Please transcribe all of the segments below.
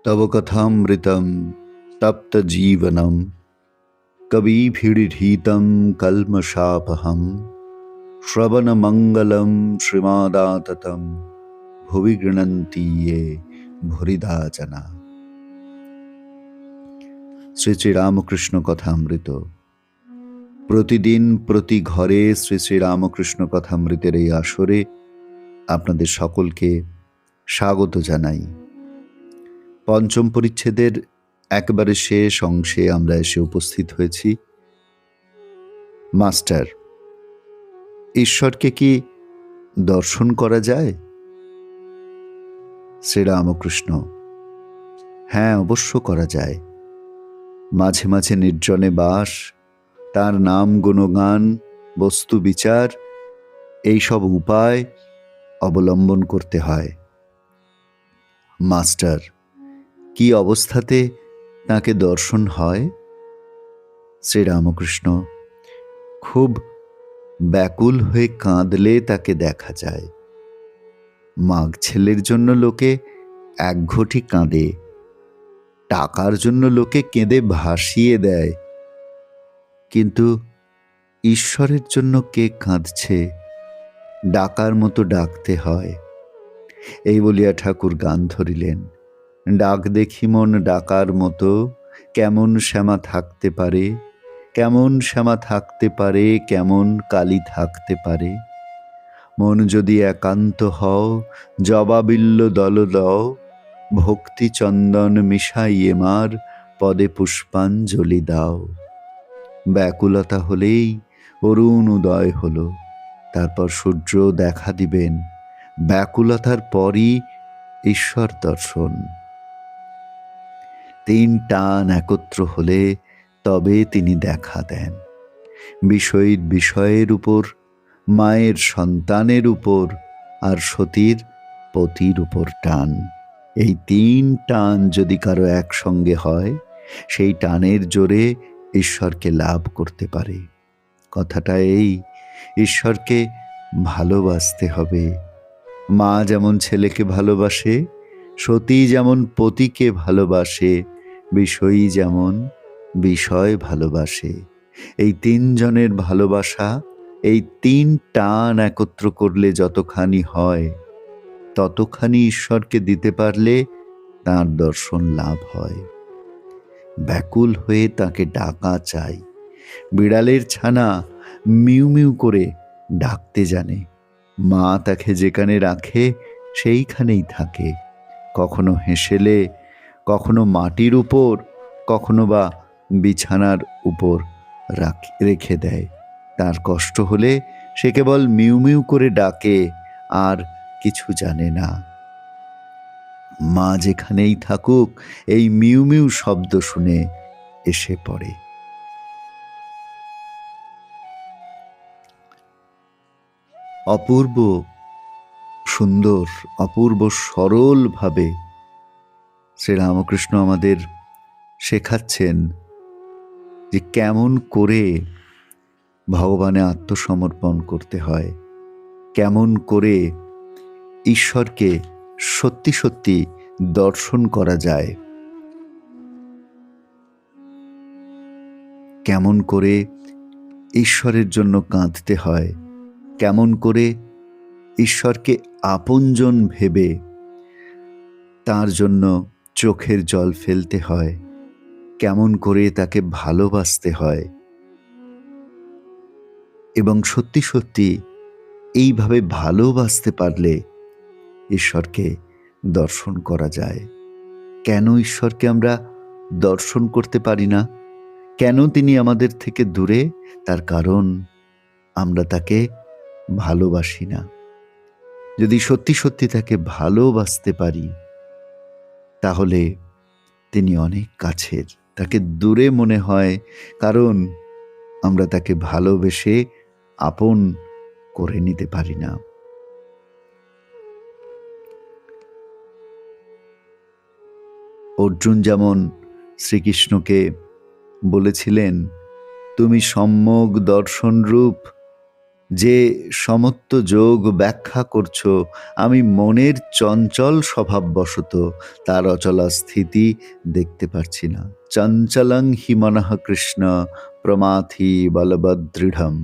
तव कथामृतं तप्त जीवनं कविभिरीडितं कल्मषापहं श्रवणमङ्गलं श्रीमदाततं भुवि गृह्णन्ति ये भूरिदा जना। শ্রী শ্রী রামকৃষ্ণ কথামৃত। প্রতিদিন প্রতি ঘরে শ্রী শ্রী রামকৃষ্ণ কথামৃতের এই আসরে আপনাদের সকলকে স্বাগত জানাই। পঞ্চম পরিচ্ছেদের একেবারে শেষ অংশে আমরা এসে উপস্থিত হয়েছি। মাস্টার, ঈশ্বরকে কি দর্শন করা যায়? শ্রীরামকৃষ্ণ: হ্যাঁ, অবশ্য করা যায়। মাঝে মাঝে নির্জনে বাস, তার নাম গুণগান, বস্তু বিচার, এইসব উপায় অবলম্বন করতে হয়। মাস্টার, কি অবস্থাতে তাকে দর্শন হয়? শ্রীরামকৃষ্ণ: খুব ব্যাকুল হয়ে কাঁদলে তাকে দেখা যায়। মাগ ছেলের জন্য লোকে একঘটি কাঁদে, টাকার জন্য লোকে কেঁদে ভাসিয়ে দেয়, কিন্তু ঈশ্বরের জন্য কে কাঁদছে? ডাকার মতো ডাকতে হয়। এই বলিয়া ঠাকুর গান ধরিলেন: ডাক দেখি মন ডাকার মতো, কেমন শ্যামা থাকতে পারে, কেমন শ্যামা থাকতে পারে, কেমন কালী থাকতে পারে। মন যদি একান্ত হও, জবাবিল্ল দল দাও, ভক্তি চন্দন মিশাইয়ে মার পদে পুষ্পাঞ্জলি দাও। ব্যাকুলতা হলেই অরুণ উদয় হলো, তারপর সূর্য দেখা দিবেন। ব্যাকুলতার পরই ঈশ্বর দর্শন। তিন টান একত্র হলে তবে তিনি দেখা দেন। বিষয়ীর বিষয়ের উপর, মায়ের সন্তানের উপর, আর সতীর পতির উপর টান। এই তিন টান যদি কারো একসঙ্গে হয়, সেই টানের জোরে ঈশ্বরকে লাভ করতে পারে। কথাটা এই, ঈশ্বরকে ভালোবাসতে হবে। মা যেমন ছেলেকে ভালোবাসে, সতী যেমন পতিকে ভালোবাসে, বিষয়ী যেমন বিষয় ভালোবাসে। এই তিনজনের ভালোবাসা, এই তিন টান একত্র করলে যতখানি হয়, ততখানি ঈশ্বরকে দিতে পারলে তাঁর দর্শন লাভ হয়। ব্যাকুল হয়ে তাকে ডাকা চাই। বিড়ালের ছানা মিউ মিউ করে ডাকতে জানে। মা তাকে যেখানে রাখে সেইখানেই থাকে। কখনো হেসেলে, কখনো মাটির উপর, কখনো বা বিছানার উপর রেখে দেয়। তার কষ্ট হলে সে কেবল মিউ মিউ করে ডাকে, আর কিছু জানে না। মা যেখানেই থাকুক, এই মিউ মিউ শব্দ শুনে এসে পড়ে। অপূর্ব সুন্দর, অপূর্ব সরল ভাবে শ্রীরামকৃষ্ণ আমাদের শেখাচ্ছেন যে কেমন করে ভগবানে আত্মসমর্পণ করতে হয়, কেমন করে ঈশ্বরকে সত্যি সত্যি দর্শন করা যায়, কেমন করে ঈশ্বরের জন্য কাঁদতে হয়, কেমন করে ঈশ্বরকে আপনজন ভেবে তার জন্য চোখের জল ফেলতে হয়, কেমন করে তাকে ভালোবাসতে হয়, এবং সত্যি সত্যি এইভাবে ভালোবাসতে পারলে ঈশ্বরকে দর্শন করা যায়। কেন ঈশ্বরকে আমরা দর্শন করতে পারি না? কেন তিনি আমাদের থেকে দূরে? তার কারণ আমরা তাকে ভালোবাসি না। যদি সত্যি সত্যি তাকে ভালোবাসতে পারি, তাহলে তিনি অনেক কাছের, তাকে দূরে মনে হয়, কারণ আমরা তাকে ভালোবেসে আপন করে নিতে পারি না। অর্জুন যেমন শ্রীকৃষ্ণকে বলেছিলেন, তুমি সম্যক দর্শন রূপ যে সমত্ব যোগ ব্যাখ্যা করছো, আমি মনের চঞ্চল স্বভাববশত তার অচলা স্থিতি দেখতে পারছি না। চঞ্চলং হি মনঃ কৃষ্ণ প্রমাথি বলবদৃঢ়ম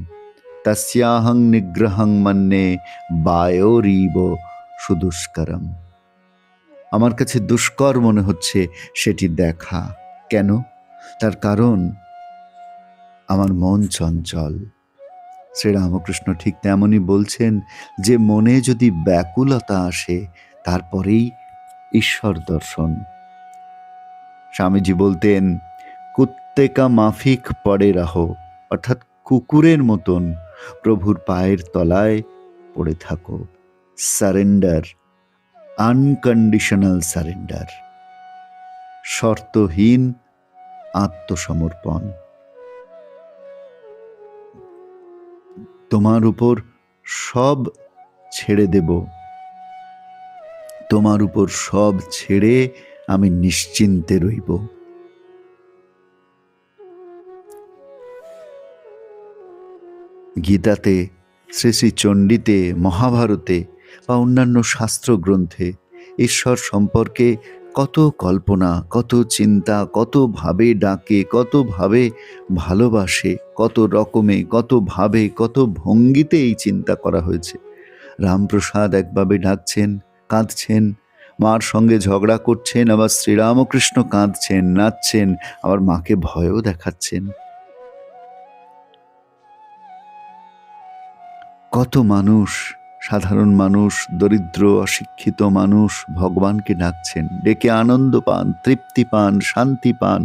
তস্যাহং নিগ্রহং মন্যে বায়োরিব সুদুষ্করম। আমার কাছে দুষ্কর মনে হচ্ছে সেটি দেখা। কেন? তার কারণ আমার মন চঞ্চল। শ্রীরামকৃষ্ণ ঠিক তেমনই বলছেন যে মনে যদি ব্যাকুলতা আসে, তারপরেই ঈশ্বর দর্শন। স্বামীজি বলতেন, কুত্তে কা মাফিক পড়ে রাহো, অর্থাৎ কুকুরের মতন প্রভুর পায়ের তলায় পড়ে থাকো। সারেন্ডার, আনকন্ডিশনাল সারেন্ডার, শর্তহীন আত্মসমর্পণ। তোমার উপর সব ছেড়ে দেব, তোমার উপর সব ছেড়ে আমি নিশ্চিন্তে রইব। গীতাতে, শ্রী শ্রী চণ্ডীতে, মহাভারতে বা অন্যান্য শাস্ত্র গ্রন্থে ঈশ্বর সম্পর্কে কত কল্পনা, কত চিন্তা, কত ভাবে ডাকে, কত ভাবে ভালোবাসে, কত রকমে, কত ভাবে, কত ভঙ্গিতে এই চিন্তা করা হয়েছে। রামপ্রসাদ একভাবে ডাকছেন, কাঁদছেন, মার সঙ্গে ঝগড়া করছেন, আবার শ্রীরামকৃষ্ণ কাঁদছেন, নাচছেন, আবার মাকে ভয়ও দেখাচ্ছেন। কত মানুষ, সাধারণ মানুষ, দরিদ্র অশিক্ষিত মানুষ ভগবানকে ডাকছেন, ডেকে আনন্দ পান, তৃপ্তি পান, শান্তি পান।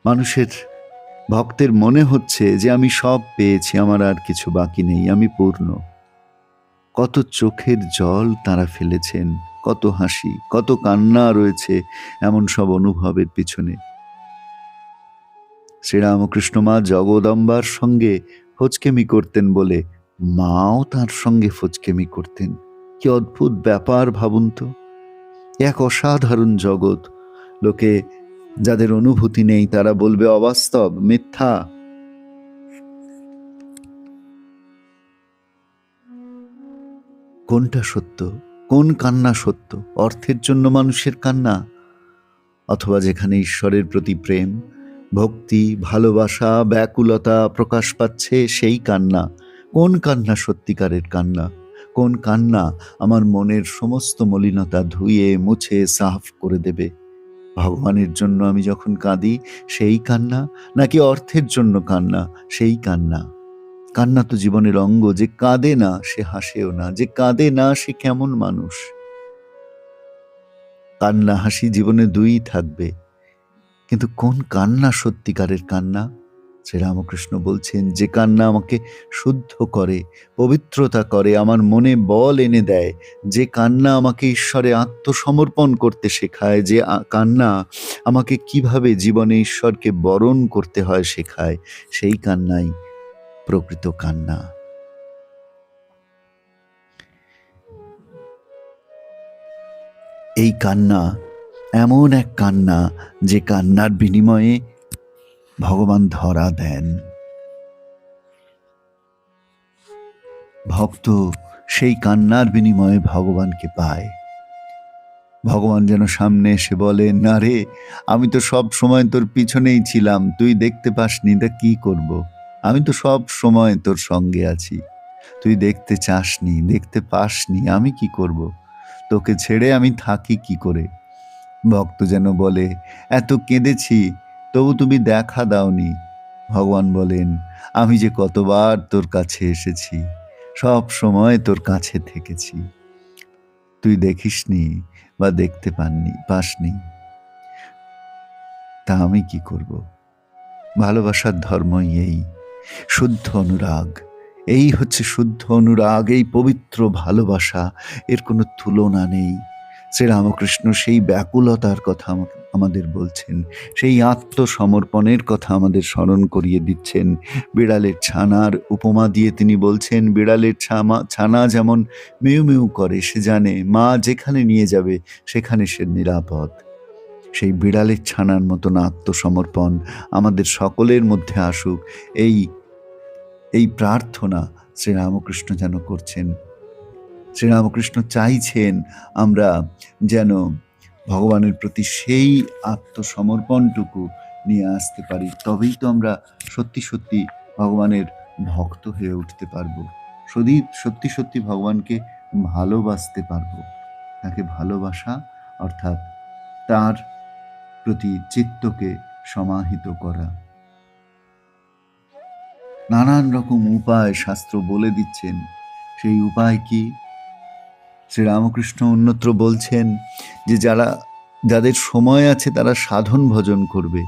মানুষের, ভক্তের মনে হচ্ছে যে আমি সব পেয়েছি, আমার আর কিছু বাকি নেই, আমি পূর্ণ। কত চোখের জল তারা ফেলেছেন, কত হাসি, কত কান্না রয়েছে এমন সব অনুভবের পিছনে। শ্রীরামকৃষ্ণ মা জগদম্বার সঙ্গে ফচকেমি করতেন বলে মাও তার সঙ্গে ফচকেমি করতেন। কি অদ্ভুত ব্যাপার ভাবুন তো। এক অসাধারণ জগৎ। লোকে যাদের অনুভূতি নেই তারা বলবে অবাস্তব, মিথ্যা। কোনটা সত্য? কোন কান্না সত্য? অর্থের জন্য মানুষের কান্না, অথবা যেখানে ঈশ্বরের প্রতি প্রেম, ভক্তি, ভালোবাসা, ব্যাকুলতা প্রকাশ পাচ্ছে সেই কান্না? কোন কান্না সত্যিকারের কান্না? কোন কান্না আমার মনের সমস্ত মলিনতা ধুয়ে মুছে সাফ করে দেবে? ভগবানের জন্য আমি যখন কাঁদি সেই কান্না, নাকি অর্থের জন্য কান্না সেই কান্না? কান্না তো জীবনের অঙ্গ। যে কাঁদে না সে হাসেও না, যে কাঁদে না সে কেমন মানুষ? কান্না হাসি জীবনে দুই থাকবে, কিন্তু কোন কান্না সত্যিকারের কান্না? শ্রীরামকৃষ্ণ বলছেন, যে কান্না আমাকে শুদ্ধ করে, পবিত্রতা করে, আমার মনে বল এনে দেয়, যে কান্না আমাকে ঈশ্বরে আত্মসমর্পণ করতে শেখায়, যে কান্না আমাকে কিভাবে জীবনে ঈশ্বরকে বরণ করতে হয় শেখায়, সেই কান্নাই প্রকৃত কান্না। এই কান্না এমন এক কান্না যে কান্নার বিনিময়ে ভগবান ধরা দেন। ভক্ত সেই কান্নার বিনিময়ে ভগবানকে পায়। ভগবান যেন সামনে এসে বলেন, না রে, আমি তো সব সময় তোর পিছনেই ছিলাম, তুই দেখতে পাসনি, তা কি করব? আমি তো সব সময় তোর সঙ্গে আছি, তুই দেখতে চাসনি, দেখতে পাসনি, আমি কি করব? তোকে ছেড়ে আমি থাকি কি করে? ভক্ত যেন বলে, এত কেঁদেছি তবু তুমি দেখা দাওনি। ভগবান বলেন, আমি যে কতবার তোর কাছে এসেছি, সব সময় তোর কাছে থেকেছি, তুই দেখিসনি বা দেখতে পাসনি, তা আমি কি করব? ভালোবাসার ধর্মই এই শুদ্ধ অনুরাগ। এই হচ্ছে শুদ্ধ অনুরাগ, এই পবিত্র ভালোবাসা। এর কোনো তুলনা নেই। শ্রীরামকৃষ্ণ সেই ব্যাকুলতার কথা আমাদের বলছেন, সেই আত্মসমর্পণের কথা আমাদের স্মরণ করিয়ে দিচ্ছেন। বিড়ালের ছানার উপমা দিয়ে তিনি বলছেন, বিড়ালের ছানা যেমন মেউ মেউ করে, সে জানে মা যেখানে নিয়ে যাবে সেখানে সে নিরাপদ। সেই বিড়ালের ছানার মতন আত্মসমর্পণ আমাদের সকলের মধ্যে আসুক, এই প্রার্থনা শ্রীরামকৃষ্ণ যেন করছেন। শ্রীরামকৃষ্ণ চাইছেন আমরা যেন ভগবানের প্রতি সেই আত্মসমর্পণটুকু নিয়ে আসতে পারি, তবেই তো আমরা সত্যি সত্যি ভগবানের ভক্ত হয়ে উঠতে পারবো, সত্যি সত্যি ভগবানকে ভালোবাসতে পারবো। তাকে ভালোবাসা অর্থাৎ তার প্রতি চিত্তকে সমাহিত করা। নানান রকম উপায় শাস্ত্র বলে দিচ্ছেন। সেই উপায় কি? শ্রীরামকৃষ্ণ অন্যত্র বলছেন যে যাদের সময় আছে তারা সাধন ভজন করবে,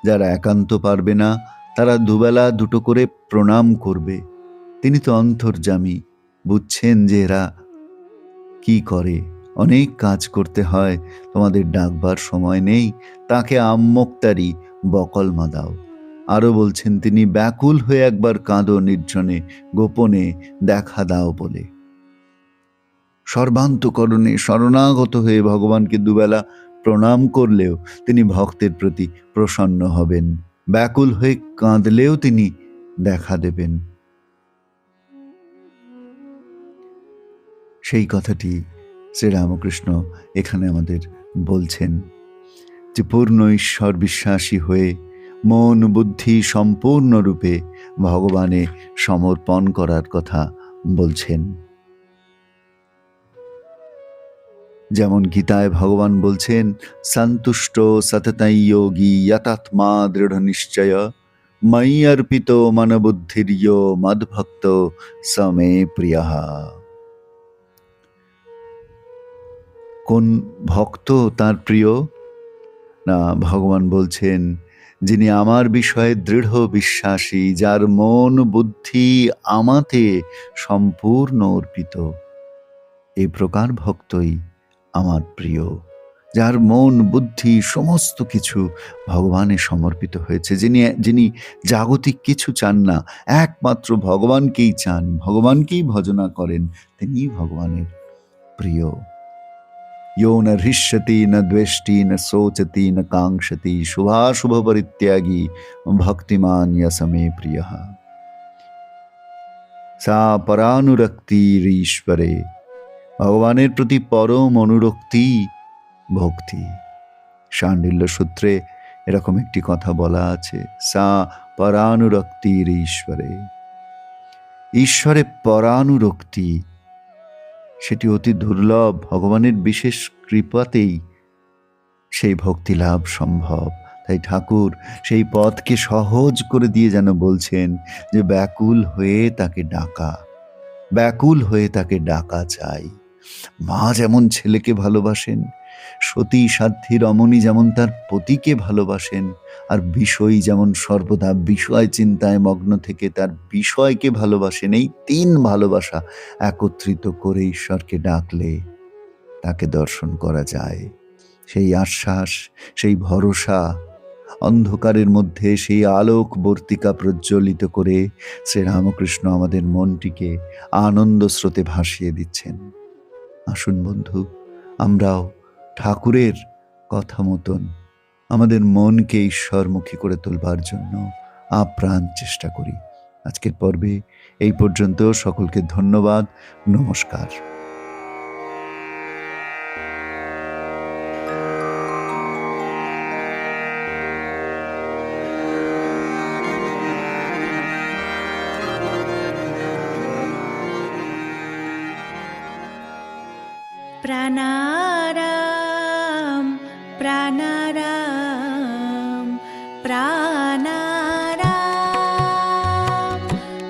যারা একান্ত পারবে না তারা দুবেলা দুটো করে প্রণাম করবে। তিনি তো অন্তর্যামী, বুঝছেন যে এরা কি করে, অনেক কাজ করতে হয়, তোমাদের ডাকবার সময় নেই, তাকে আম্মোক্তারি বকলমা দাও। আরও বলছেন তিনি, ব্যাকুল হয়ে একবার কাঁদো নির্জনে, গোপনে দেখা দাও বলে। সর্বান্তকরণে শরণাগত হয়ে ভগবানকে দুবেলা প্রণাম করলেও তিনি ভক্তের প্রতি প্রসন্ন হবেন, ব্যাকুল হয়ে কাঁদলেও তিনি দেখা দেবেন। সেই কথাটি শ্রীরামকৃষ্ণ এখানে আমাদের বলছেন যে পূর্ণ ঈশ্বর বিশ্বাসী হয়ে মন বুদ্ধি সম্পূর্ণরূপে ভগবানে সমর্পণ করার কথা বলছেন। যেমন গীতায় ভগবান বলছেন, সন্তুষ্ট সততং যোগী যতাত্মা দৃঢ় নিশ্চয় ময়ি অর্পিত মনবুদ্ধির্যো মদ্ভক্ত স মে প্রিয়ঃ। কোন ভক্ত তার প্রিয়? না, ভগবান বলছেন, যিনি আমার বিষয়ে দৃঢ় বিশ্বাসী, যার মন বুদ্ধি আমাতে সম্পূর্ণ অর্পিত, এই প্রকার ভক্তই আমার প্রিয়। যার মন বুদ্ধি সমস্ত কিছু ভগবানে সমর্পিত হয়েছে, যিনি জাগতিক কিছু চান না, একমাত্র ভগবানকেই চান, ভগবানকেই ভজনা করেন, তিনি ভগবানের প্রিয়। यो न हृष्यति न द्वेष्टि न शोचति न कांक्षति शुभाशुभ परित्यागी भक्तिमान यस मे प्रियः। सा परानुरक्तिरीश्वरे, ভগবানের প্রতি পরম অনুরক্তি ভক্তি। শাণ্ডিল্য সূত্রে এরকম একটি কথা বলা আছে, সা পরানুরক্তিরীশ্বরে। ঈশ্বরে পরানুরক্তি, সেটি অতি দুর্লভ, ভগবানের বিশেষ কৃপাতেই সেই ভক্তি লাভ সম্ভব। তাই ঠাকুর সেই পথকে সহজ করে দিয়ে যেন বলছেন যে ব্যাকুল হয়ে তাকে ডাকা, ব্যাকুল হয়ে তাকে ডাকা চাই। মা যেমন ছেলেকে ভালোবাসেন, সতী সাধ্বী রমণী যেমন তার পতিকে ভালোবাসেন, আর বিষয়ী যেমন সর্বদা বিষয় চিন্তায় মগ্ন থেকে তার বিষয়কে ভালোবাসেন, এই তিন ভালোবাসা একত্রিত করে ঈশ্বরকে ডাকলে তাকে দর্শন করা যায়। সেই আশ্বাস, সেই ভরসা, অন্ধকারের মধ্যে সেই আলোক বর্তিকা প্রজ্বলিত করে শ্রীরামকৃষ্ণ আমাদের মনটিকে আনন্দ স্রোতে ভাসিয়ে দিচ্ছেন। আসুন বন্ধু, আমরাও ঠাকুরের কথা মতন আমাদের মনকে ঈশ্বরমুখী করে তোলবার জন্য আপ্রাণ চেষ্টা করি। আজকের পর্বে এই পর্যন্ত। সকলকে ধন্যবাদ, নমস্কার। प्राणाराम प्राणाराम प्राणाराम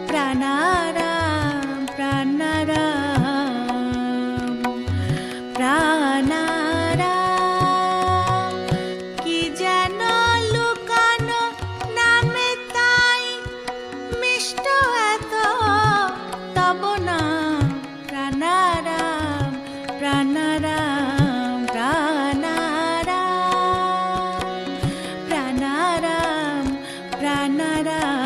प्राणाराम प्राणाराम प्राणाराम कि जेन लुकानो नामे ताई मिष्ट एत तब नाम प्राणाराम प्राणाराम নারায়ণ